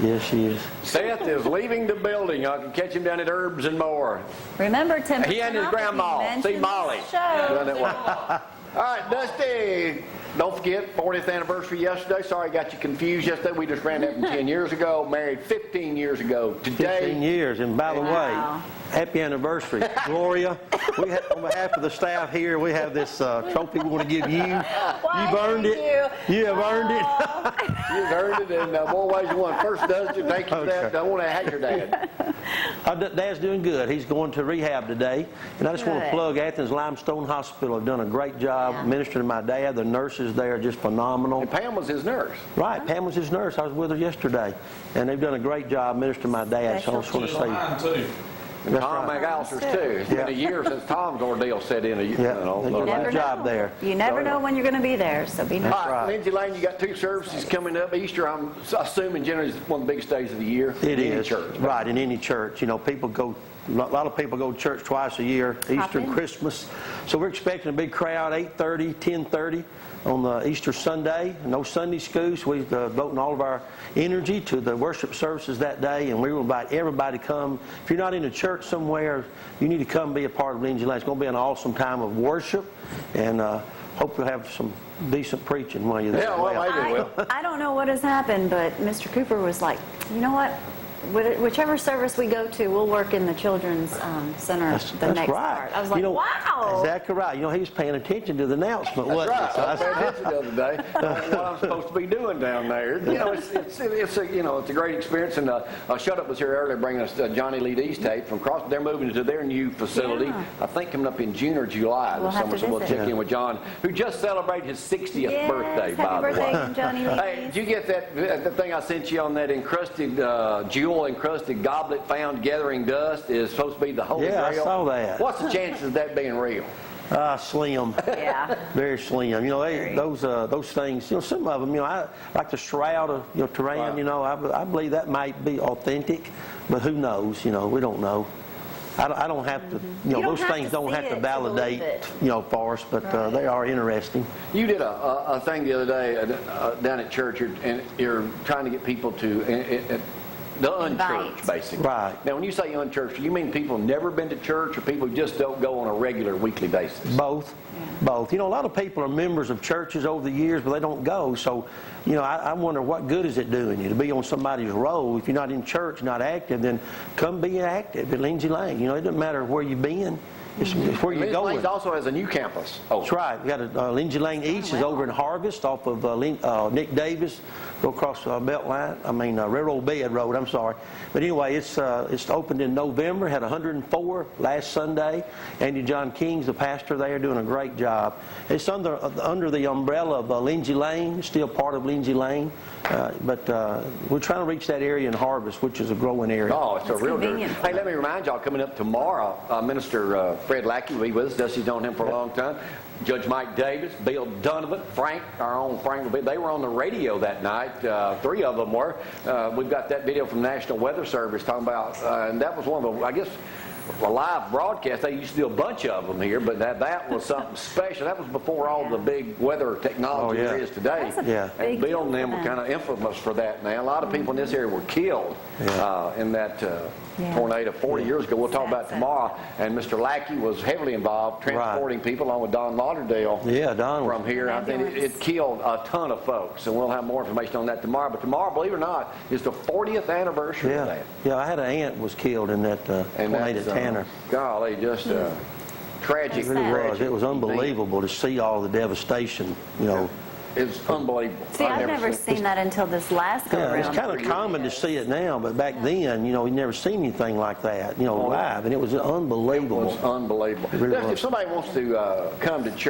Yes, she is. Seth is leaving the building. I can catch him down at Herbs and More. Remember, 10% He and his off if you grandma. mention See Molly. this show. Doing it well. All right, Dusty. Don't forget, 40th anniversary yesterday. Sorry I got you confused yesterday. We just ran that from 10 years ago. Married 15 years ago today. 15 years. And by the Wow. way, happy anniversary. Gloria, on behalf of the staff here, we have this trophy we want to give you. Why, You've earned thank it. You have earned it. You've earned it, and more ways than one. First, Dusty, thank you for that. I want to have your dad. Dad's doing good. He's going to rehab today. And I just want to Good. plug Athens Limestone Hospital. Have done a great job ministering to my dad. The nurses there are just phenomenal. And Pam was his nurse. Right, Pam was his nurse. I was with her yesterday. And they've done a great job ministering to my dad. So I just want to say, Mine too. And That's Tom right. McAllister's too. It's been a year since Tom's ordeal set in. yeah, they do a Never good job know. there. You never know when you're going to be there, so be nice. All right, right. Lindsay Lane, you got 2 services coming up. Easter, I'm assuming generally is one of the biggest days of the year. It in any is. church. Right, in any church. You know, a lot of people go to church twice a year, Easter and in. Christmas. So we're expecting a big crowd, 8:30, 10:30 on the Easter Sunday. No Sunday school, so we're devoting all of our energy to the worship services that day, and we will invite everybody to come. If you're not in a church somewhere, you need to come be a part of Lindsay Lane. It's going to be an awesome time of worship, and hope you'll have some decent preaching while you're there. Yeah, well, maybe we will. I don't know what has happened, but Mr. Cooper was like, you know what? Whichever service we go to, we'll work in the children's center the next part. I was like, wow. Exactly right. You know, he was paying attention to the announcement, wasn't Right. he? So I was paying attention the other day. What I'm supposed to be doing down there. You know, it's a great experience. And Shut Up was here earlier, bringing us Johnny Lee Dee's tape from Cross. They're moving to their new facility. Yeah. I think coming up in June or July We'll this have summer. to So we'll visit. check in with John, who just celebrated his 60th birthday. Happy By the way. birthday, Johnny Lee. Hey, did you get that thing I sent you on that encrusted, jewel encrusted goblet found gathering dust is supposed to be the Holy Yeah, I Grail? saw that. What's the chances of that being real? Slim. Yeah. Very slim. You know, those things, you know, some of them, you know, I like the shroud of, you know, Turan, Right. you know, I believe that might be authentic, but who knows, you know, we don't know. I don't have to, you know, You don't those have things to don't see have to it to validate, believe it. you know, for us, but they are interesting. You did a thing the other day down at church, and you're trying to get people to the unchurched, Invite. basically. Right. Now, when you say unchurched, do you mean people who've never been to church, or people who just don't go on a regular weekly basis? Both. Both. You know, a lot of people are members of churches over the years, but they don't go. So, you know, I wonder what good is it doing you to be on somebody's roll. If you're not in church, not active, then come be active at Lindsay Lane. You know, it doesn't matter where you've been. It's where you're Lindsay going. Lane's also has a new campus. Oh, That's right. We got a Lindsay Lane East is over in Harvest off of Nick Davis. Go across Railroad Bed Road. I'm sorry, but anyway, it's opened in November. Had 104 last Sunday. Andy John King's the pastor there, doing a great job. It's under the umbrella of Lindsay Lane, still part of Lindsay Lane, but we're trying to reach that area in Harvest, which is a growing area. Oh, it's a real good. convenient. Hey, let me remind y'all, coming up tomorrow, Minister Fred Lackey will be with us. Dusty's known him for a long time. Judge Mike Davis, Bill Donovan, Frank, our own Frank will be. They were on the radio that night. 3 of them were. We've got that video from National Weather Service talking about, and that was one of the, I guess, a live broadcast. They used to do a bunch of them here, but that was something special. That was before all the big weather technology there is today. That's a big And Bill and deal them for were them. kind of infamous for that now. A lot of people in this area were killed in that tornado 40 years ago. We'll talk about it tomorrow. And Mr. Lackey was heavily involved transporting people along with Don Lauderdale Yeah, Don. from here. I think it killed a ton of folks, and we'll have more information on that tomorrow. But tomorrow, believe it or not, is the 40th anniversary of that. Yeah, I had an aunt was killed in that And tornado that's, Tanner. golly, just tragic. It really tragic was. It was event. unbelievable to see all the devastation, you know. It's unbelievable. See, I've never seen that until this last go Yeah, around. it's kind of common to see it now, but back then, you know, we never seen anything like that, you know, live, and it was It unbelievable. was unbelievable. It really If was. somebody wants to come to church,